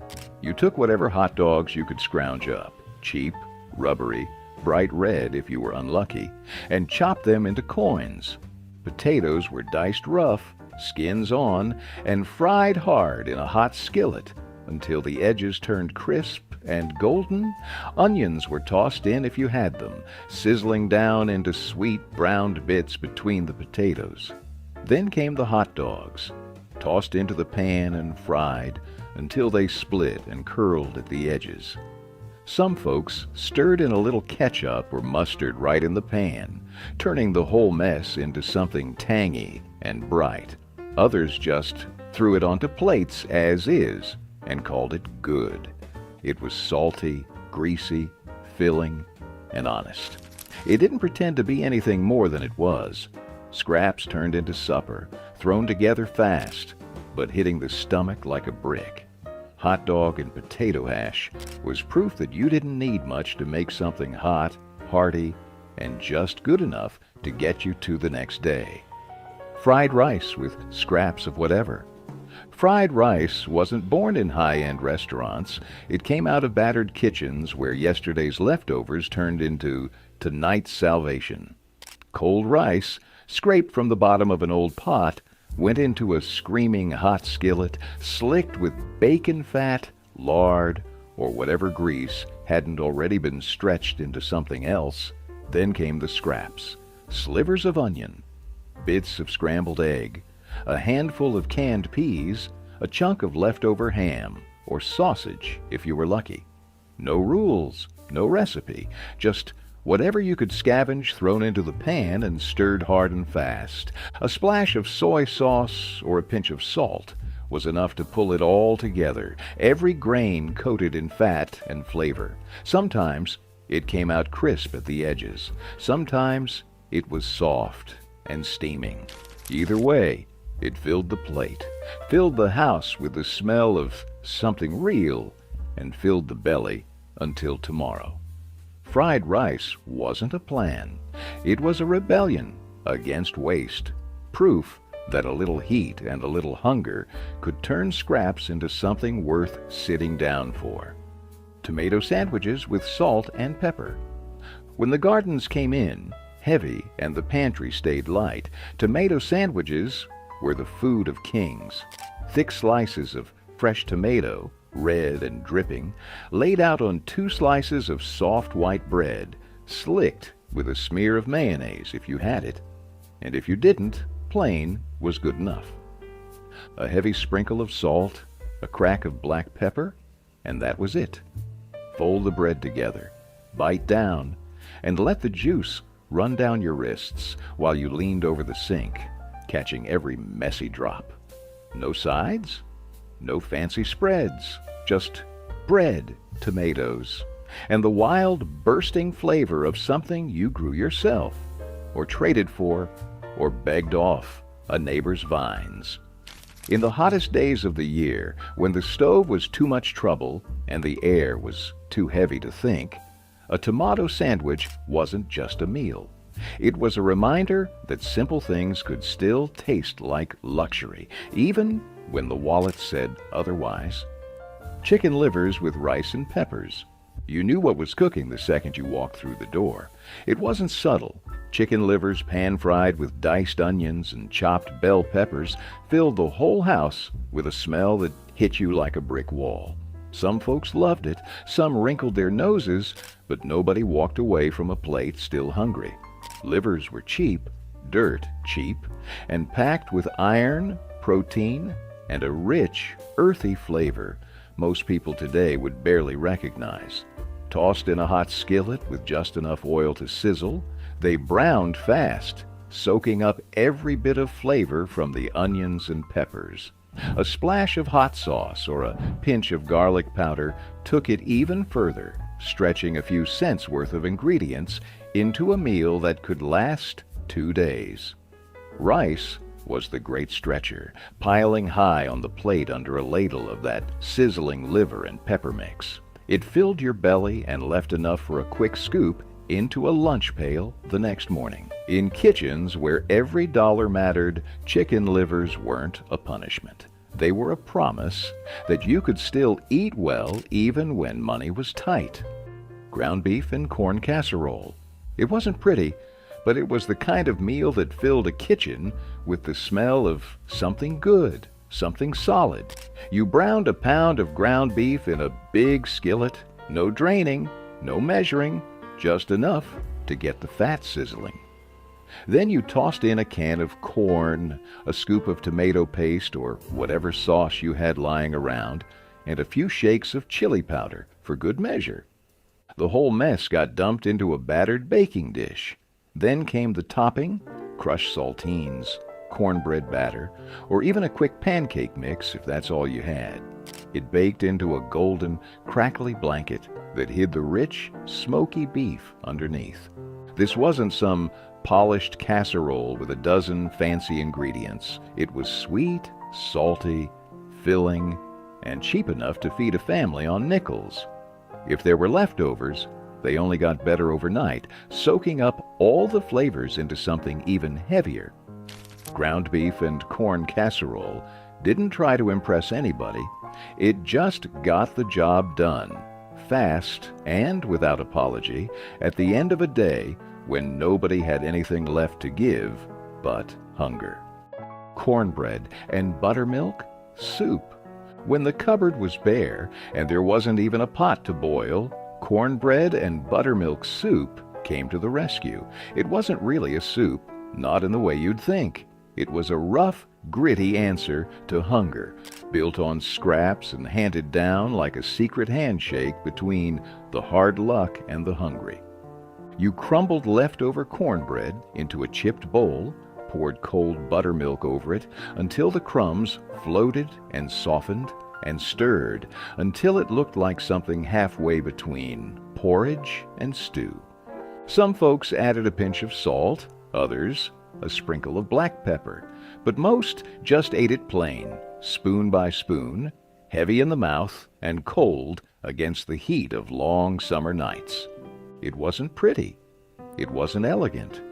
You took whatever hot dogs you could scrounge up, cheap, rubbery, bright red if you were unlucky, and chopped them into coins. Potatoes were diced rough, skins on, and fried hard in a hot skillet until the edges turned crisp and golden. Onions were tossed in if you had them, sizzling down into sweet browned bits between the potatoes. Then came the hot dogs, tossed into the pan and fried until they split and curled at the edges. Some folks stirred in a little ketchup or mustard right in the pan, turning the whole mess into something tangy and bright. Others just threw it onto plates as is and called it good. It was salty, greasy, filling, and honest. It didn't pretend to be anything more than it was. Scraps turned into supper, thrown together fast, but hitting the stomach like a brick. Hot dog and potato hash was proof that you didn't need much to make something hot, hearty, and just good enough to get you to the next day. Fried rice with scraps of whatever. Fried rice wasn't born in high-end restaurants. It came out of battered kitchens where yesterday's leftovers turned into tonight's salvation. Cold rice, scraped from the bottom of an old pot, went into a screaming hot skillet, slicked with bacon fat, lard, or whatever grease hadn't already been stretched into something else. Then came the scraps, slivers of onion, bits of scrambled egg, a handful of canned peas, a chunk of leftover ham, or sausage if you were lucky. No rules, no recipe, just whatever you could scavenge thrown into the pan and stirred hard and fast. A splash of soy sauce or a pinch of salt was enough to pull it all together, every grain coated in fat and flavor. Sometimes it came out crisp at the edges. Sometimes it was soft and steaming. Either way, it filled the plate, filled the house with the smell of something real, and filled the belly until tomorrow. Fried rice wasn't a plan. It was a rebellion against waste, proof that a little heat and a little hunger could turn scraps into something worth sitting down for. Tomato sandwiches with salt and pepper. When the gardens came in, heavy, and the pantry stayed light, tomato sandwiches were the food of kings. Thick slices of fresh tomato, red and dripping, laid out on 2 slices of soft white bread, slicked with a smear of mayonnaise if you had it, and if you didn't, plain was good enough. A heavy sprinkle of salt, a crack of black pepper, and that was it. Fold the bread together, bite down, and let the juice run down your wrists while you leaned over the sink, catching every messy drop. No sides, no fancy spreads, just bread, tomatoes, and the wild, bursting flavor of something you grew yourself, or traded for, or begged off a neighbor's vines. In the hottest days of the year, when the stove was too much trouble and the air was too heavy to think, a tomato sandwich wasn't just a meal. It was a reminder that simple things could still taste like luxury, even when the wallet said otherwise. Chicken livers with rice and peppers. You knew what was cooking the second you walked through the door. It wasn't subtle. Chicken livers pan-fried with diced onions and chopped bell peppers filled the whole house with a smell that hit you like a brick wall. Some folks loved it, some wrinkled their noses, but nobody walked away from a plate still hungry. Livers were cheap, dirt cheap, and packed with iron, protein, and a rich, earthy flavor most people today would barely recognize. Tossed in a hot skillet with just enough oil to sizzle, they browned fast, soaking up every bit of flavor from the onions and peppers. A splash of hot sauce or a pinch of garlic powder took it even further, stretching a few cents worth of ingredients into a meal that could last 2 days. Rice was the great stretcher, piling high on the plate under a ladle of that sizzling liver and pepper mix. It filled your belly and left enough for a quick scoop into a lunch pail the next morning. In kitchens where every dollar mattered, chicken livers weren't a punishment. They were a promise that you could still eat well even when money was tight. Ground beef and corn casserole. It wasn't pretty, but it was the kind of meal that filled a kitchen with the smell of something good, something solid. You browned a pound of ground beef in a big skillet, no draining, no measuring, just enough to get the fat sizzling. Then you tossed in a can of corn, a scoop of tomato paste or whatever sauce you had lying around, and a few shakes of chili powder for good measure. The whole mess got dumped into a battered baking dish. Then came the topping, crushed saltines, cornbread batter, or even a quick pancake mix if that's all you had. It baked into a golden, crackly blanket that hid the rich, smoky beef underneath. This wasn't some polished casserole with a dozen fancy ingredients. It was sweet, salty, filling, and cheap enough to feed a family on nickels. If there were leftovers, they only got better overnight, soaking up all the flavors into something even heavier. Ground beef and corn casserole didn't try to impress anybody. It just got the job done, fast and without apology, at the end of a day when nobody had anything left to give but hunger. Cornbread and buttermilk soup. When the cupboard was bare and there wasn't even a pot to boil, cornbread and buttermilk soup came to the rescue. It wasn't really a soup, not in the way you'd think. It was a rough, gritty answer to hunger, built on scraps and handed down like a secret handshake between the hard luck and the hungry. You crumbled leftover cornbread into a chipped bowl, poured cold buttermilk over it until the crumbs floated and softened, and stirred until it looked like something halfway between porridge and stew. Some folks added a pinch of salt, others a sprinkle of black pepper, but most just ate it plain, spoon by spoon, heavy in the mouth and cold against the heat of long summer nights. It wasn't pretty, it wasn't elegant,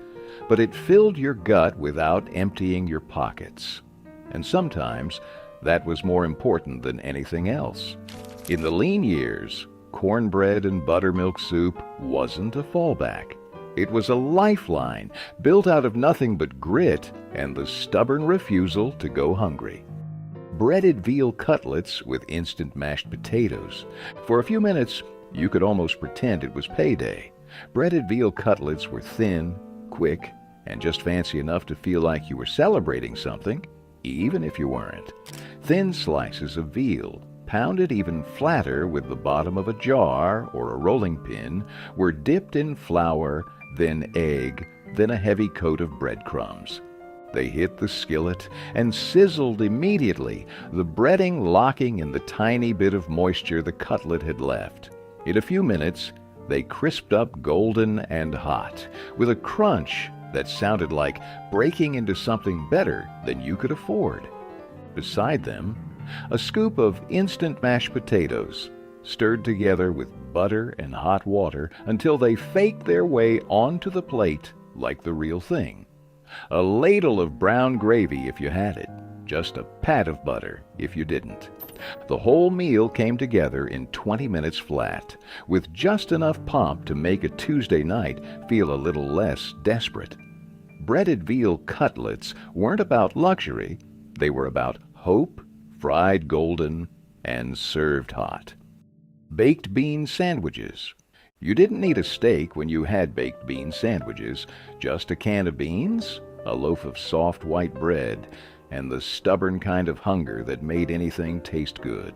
but it filled your gut without emptying your pockets. And sometimes that was more important than anything else. In the lean years, cornbread and buttermilk soup wasn't a fallback. It was a lifeline built out of nothing but grit and the stubborn refusal to go hungry. Breaded veal cutlets with instant mashed potatoes. For a few minutes, you could almost pretend it was payday. Breaded veal cutlets were thin, quick, and just fancy enough to feel like you were celebrating something, even if you weren't. Thin slices of veal, pounded even flatter with the bottom of a jar or a rolling pin, were dipped in flour, then egg, then a heavy coat of breadcrumbs. They hit the skillet and sizzled immediately, the breading locking in the tiny bit of moisture the cutlet had left. In a few minutes, they crisped up golden and hot, with a crunch that sounded like breaking into something better than you could afford. Beside them, a scoop of instant mashed potatoes, stirred together with butter and hot water until they faked their way onto the plate like the real thing. A ladle of brown gravy if you had it, just a pat of butter if you didn't. The whole meal came together in 20 minutes flat, with just enough pomp to make a Tuesday night feel a little less desperate. Breaded veal cutlets weren't about luxury, they were about hope, fried golden, and served hot. Baked bean sandwiches. You didn't need a steak when you had baked bean sandwiches, just a can of beans, a loaf of soft white bread, and the stubborn kind of hunger that made anything taste good.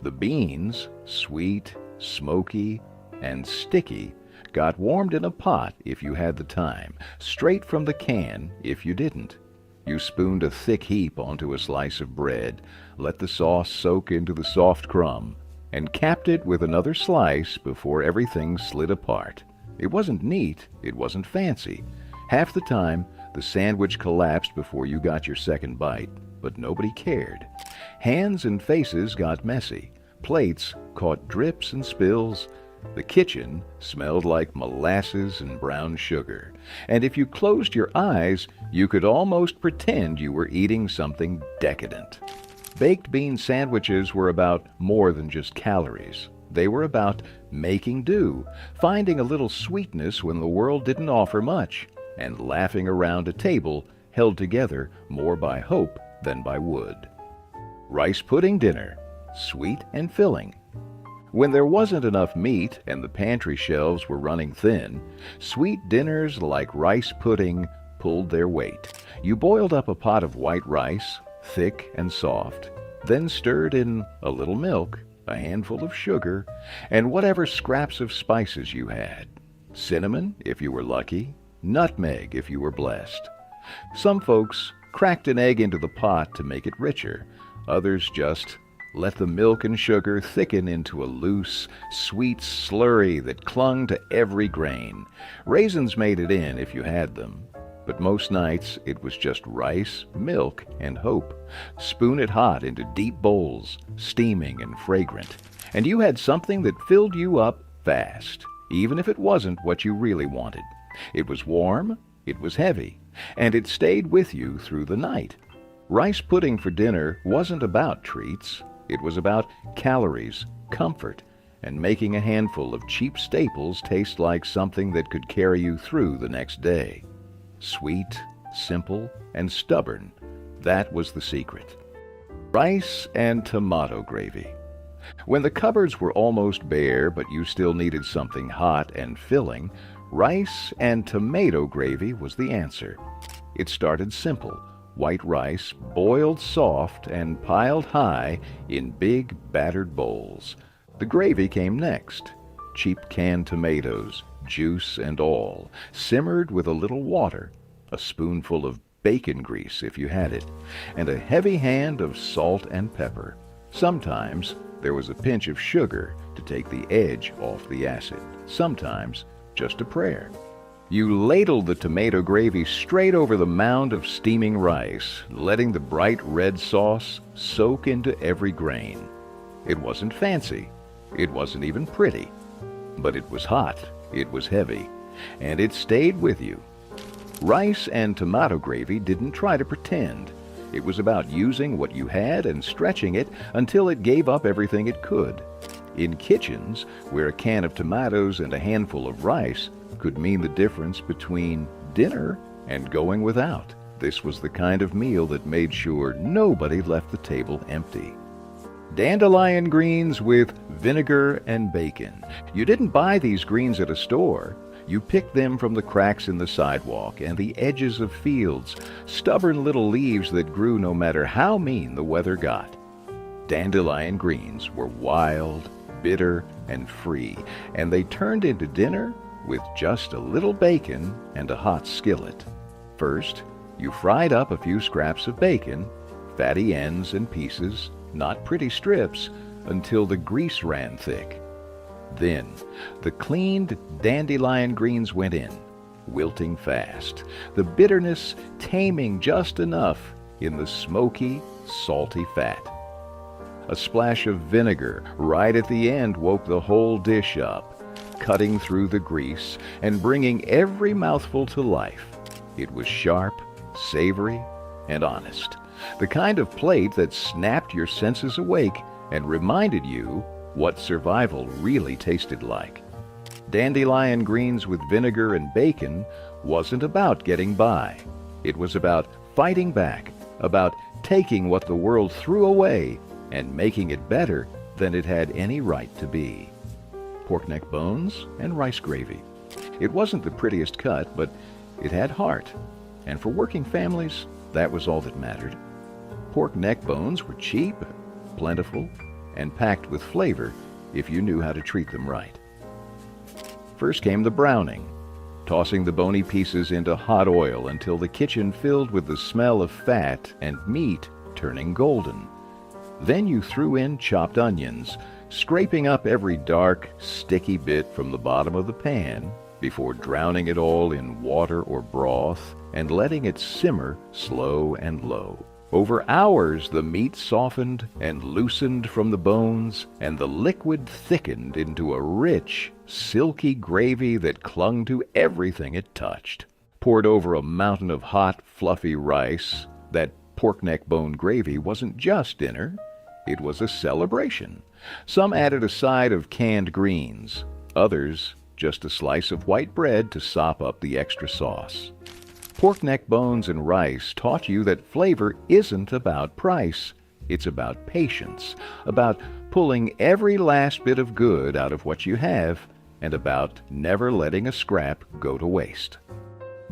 The beans, sweet, smoky, and sticky, got warmed in a pot if you had the time, straight from the can if you didn't. You spooned a thick heap onto a slice of bread, let the sauce soak into the soft crumb, and capped it with another slice before everything slid apart. It wasn't neat, it wasn't fancy. Half the time, the sandwich collapsed before you got your second bite, but nobody cared. Hands and faces got messy. Plates caught drips and spills. The kitchen smelled like molasses and brown sugar. And if you closed your eyes, you could almost pretend you were eating something decadent. Baked bean sandwiches were about more than just calories. They were about making do, finding a little sweetness when the world didn't offer much, and laughing around a table held together more by hope than by wood. Rice pudding dinner, sweet and filling. When there wasn't enough meat and the pantry shelves were running thin, sweet dinners like rice pudding pulled their weight. You boiled up a pot of white rice, thick and soft, then stirred in a little milk, a handful of sugar, and whatever scraps of spices you had. Cinnamon, if you were lucky, nutmeg, if you were blessed. Some folks cracked an egg into the pot to make it richer. Others just let the milk and sugar thicken into a loose, sweet slurry that clung to every grain. Raisins made it in if you had them. But most nights it was just rice, milk, and hope. Spoon it hot into deep bowls, steaming and fragrant. And you had something that filled you up fast, even if it wasn't what you really wanted. It was warm, it was heavy, and it stayed with you through the night. Rice pudding for dinner wasn't about treats. It was about calories, comfort, and making a handful of cheap staples taste like something that could carry you through the next day. Sweet, simple, and stubborn, that was the secret. Rice and tomato gravy. When the cupboards were almost bare but you still needed something hot and filling, rice and tomato gravy was the answer. It started simple. White rice boiled soft and piled high in big battered bowls. The gravy came next. Cheap canned tomatoes, juice and all, simmered with a little water, a spoonful of bacon grease if you had it, and a heavy hand of salt and pepper. Sometimes there was a pinch of sugar to take the edge off the acid. Sometimes just a prayer. You ladled the tomato gravy straight over the mound of steaming rice, letting the bright red sauce soak into every grain. It wasn't fancy. It wasn't even pretty. But it was hot, it was heavy, and it stayed with you. Rice and tomato gravy didn't try to pretend. It was about using what you had and stretching it until it gave up everything it could. In kitchens, where a can of tomatoes and a handful of rice could mean the difference between dinner and going without. This was the kind of meal that made sure nobody left the table empty. Dandelion greens with vinegar and bacon. You didn't buy these greens at a store. You picked them from the cracks in the sidewalk and the edges of fields, stubborn little leaves that grew no matter how mean the weather got. Dandelion greens were wild, bitter, and free, and they turned into dinner with just a little bacon and a hot skillet. First, you fried up a few scraps of bacon, fatty ends and pieces, not pretty strips, until the grease ran thick. Then, the cleaned dandelion greens went in, wilting fast, the bitterness taming just enough in the smoky, salty fat. A splash of vinegar right at the end woke the whole dish up, cutting through the grease and bringing every mouthful to life. It was sharp, savory, and honest. The kind of plate that snapped your senses awake and reminded you what survival really tasted like. Dandelion greens with vinegar and bacon wasn't about getting by. It was about fighting back, about taking what the world threw away and making it better than it had any right to be. Pork neck bones and rice gravy. It wasn't the prettiest cut, but it had heart. And for working families, that was all that mattered. Pork neck bones were cheap, plentiful, and packed with flavor if you knew how to treat them right. First came the browning, tossing the bony pieces into hot oil until the kitchen filled with the smell of fat and meat turning golden. Then you threw in chopped onions, scraping up every dark, sticky bit from the bottom of the pan before drowning it all in water or broth and letting it simmer slow and low. Over hours the meat softened and loosened from the bones, and the liquid thickened into a rich, silky gravy that clung to everything it touched. Poured over a mountain of hot, fluffy rice, that pork neck bone gravy wasn't just dinner, it was a celebration. Some added a side of canned greens, others just a slice of white bread to sop up the extra sauce. Pork neck bones and rice taught you that flavor isn't about price. It's about patience, about pulling every last bit of good out of what you have, and about never letting a scrap go to waste.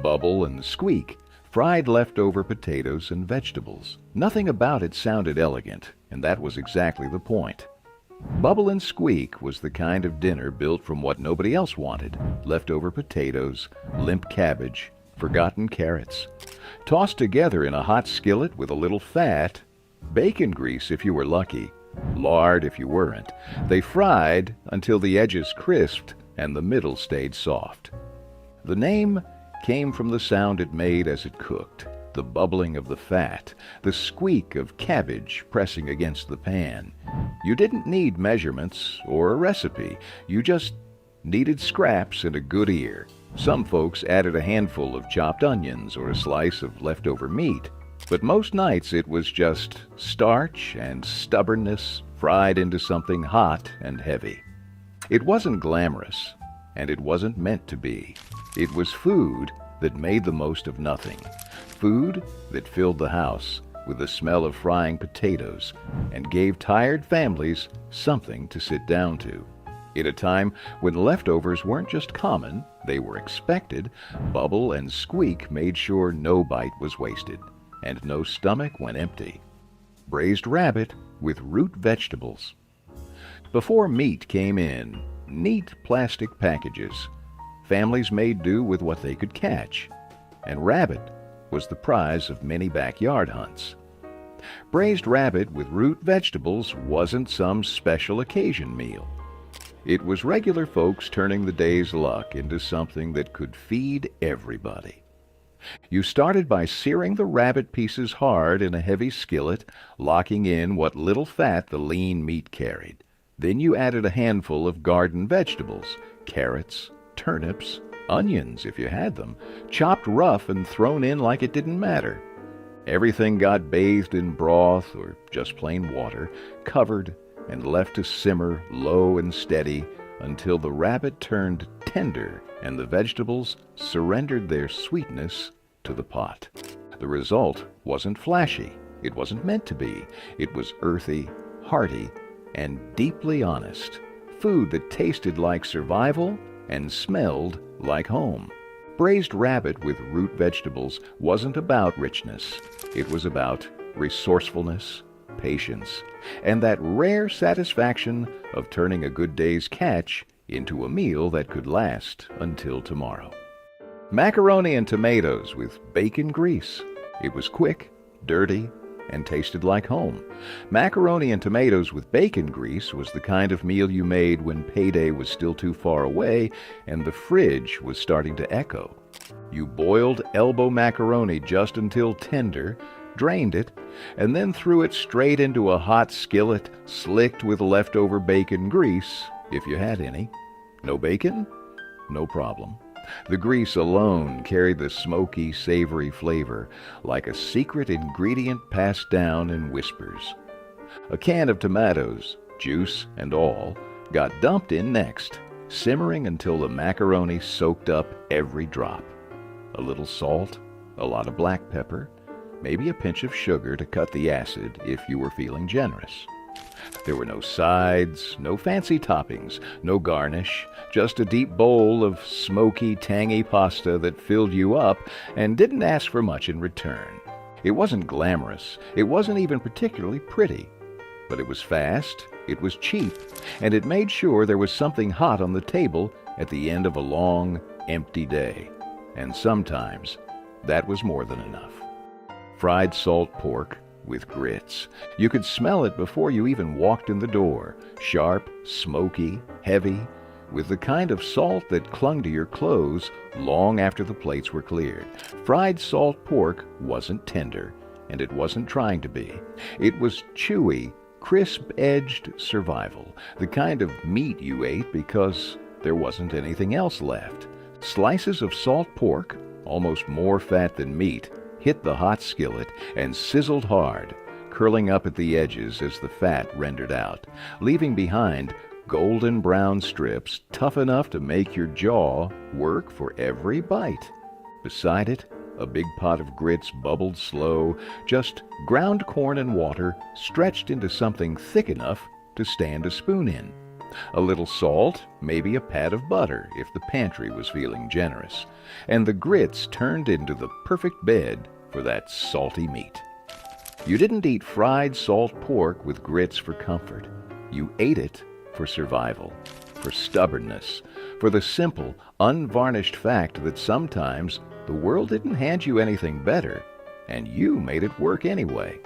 Bubble and squeak fried leftover potatoes and vegetables. Nothing about it sounded elegant, and that was exactly the point. Bubble and Squeak was the kind of dinner built from what nobody else wanted: leftover potatoes, limp cabbage, forgotten carrots, tossed together in a hot skillet with a little fat, bacon grease if you were lucky, lard if you weren't. They fried until the edges crisped and the middle stayed soft. The name came from the sound it made as it cooked, the bubbling of the fat, the squeak of cabbage pressing against the pan. You didn't need measurements or a recipe. You just needed scraps and a good ear. Some folks added a handful of chopped onions or a slice of leftover meat, but most nights it was just starch and stubbornness fried into something hot and heavy. It wasn't glamorous, and it wasn't meant to be. It was food that made the most of nothing. Food that filled the house with the smell of frying potatoes and gave tired families something to sit down to. In a time when leftovers weren't just common, they were expected, Bubble and Squeak made sure no bite was wasted and no stomach went empty. Braised rabbit with root vegetables. Before meat came in neat plastic packages, families made do with what they could catch, and rabbit was the prize of many backyard hunts. Braised rabbit with root vegetables wasn't some special occasion meal. It was regular folks turning the day's luck into something that could feed everybody. You started by searing the rabbit pieces hard in a heavy skillet, locking in what little fat the lean meat carried. Then you added a handful of garden vegetables, carrots, turnips, onions if you had them, chopped rough and thrown in like it didn't matter. Everything got bathed in broth or just plain water, covered and left to simmer low and steady until the rabbit turned tender and the vegetables surrendered their sweetness to the pot. The result wasn't flashy. It wasn't meant to be. It was earthy, hearty, and deeply honest. Food that tasted like survival and smelled like home. Braised rabbit with root vegetables wasn't about richness. It was about resourcefulness, patience, and that rare satisfaction of turning a good day's catch into a meal that could last until tomorrow. Macaroni and tomatoes with bacon grease. It was quick, dirty, and tasted like home. Macaroni and tomatoes with bacon grease was the kind of meal you made when payday was still too far away and the fridge was starting to echo. You boiled elbow macaroni just until tender, drained it, and then threw it straight into a hot skillet slicked with leftover bacon grease, if you had any. No bacon? No problem. The grease alone carried the smoky, savory flavor, like a secret ingredient passed down in whispers. A can of tomatoes, juice and all, got dumped in next, simmering until the macaroni soaked up every drop. A little salt, a lot of black pepper, maybe a pinch of sugar to cut the acid if you were feeling generous. There were no sides, no fancy toppings, no garnish, just a deep bowl of smoky, tangy pasta that filled you up and didn't ask for much in return. It wasn't glamorous, it wasn't even particularly pretty, but it was fast, it was cheap, and it made sure there was something hot on the table at the end of a long, empty day. And sometimes that was more than enough. Fried salt pork with grits. You could smell it before you even walked in the door. Sharp, smoky, heavy, with the kind of salt that clung to your clothes long after the plates were cleared. Fried salt pork wasn't tender, and it wasn't trying to be. It was chewy, crisp-edged survival, the kind of meat you ate because there wasn't anything else left. Slices of salt pork, almost more fat than meat, hit the hot skillet and sizzled hard, curling up at the edges as the fat rendered out, leaving behind golden brown strips tough enough to make your jaw work for every bite. Beside it, a big pot of grits bubbled slow, just ground corn and water stretched into something thick enough to stand a spoon in. A little salt, maybe a pat of butter if the pantry was feeling generous, and the grits turned into the perfect bed for that salty meat. You didn't eat fried salt pork with grits for comfort. You ate it for survival, for stubbornness, for the simple, unvarnished fact that sometimes the world didn't hand you anything better, and you made it work anyway.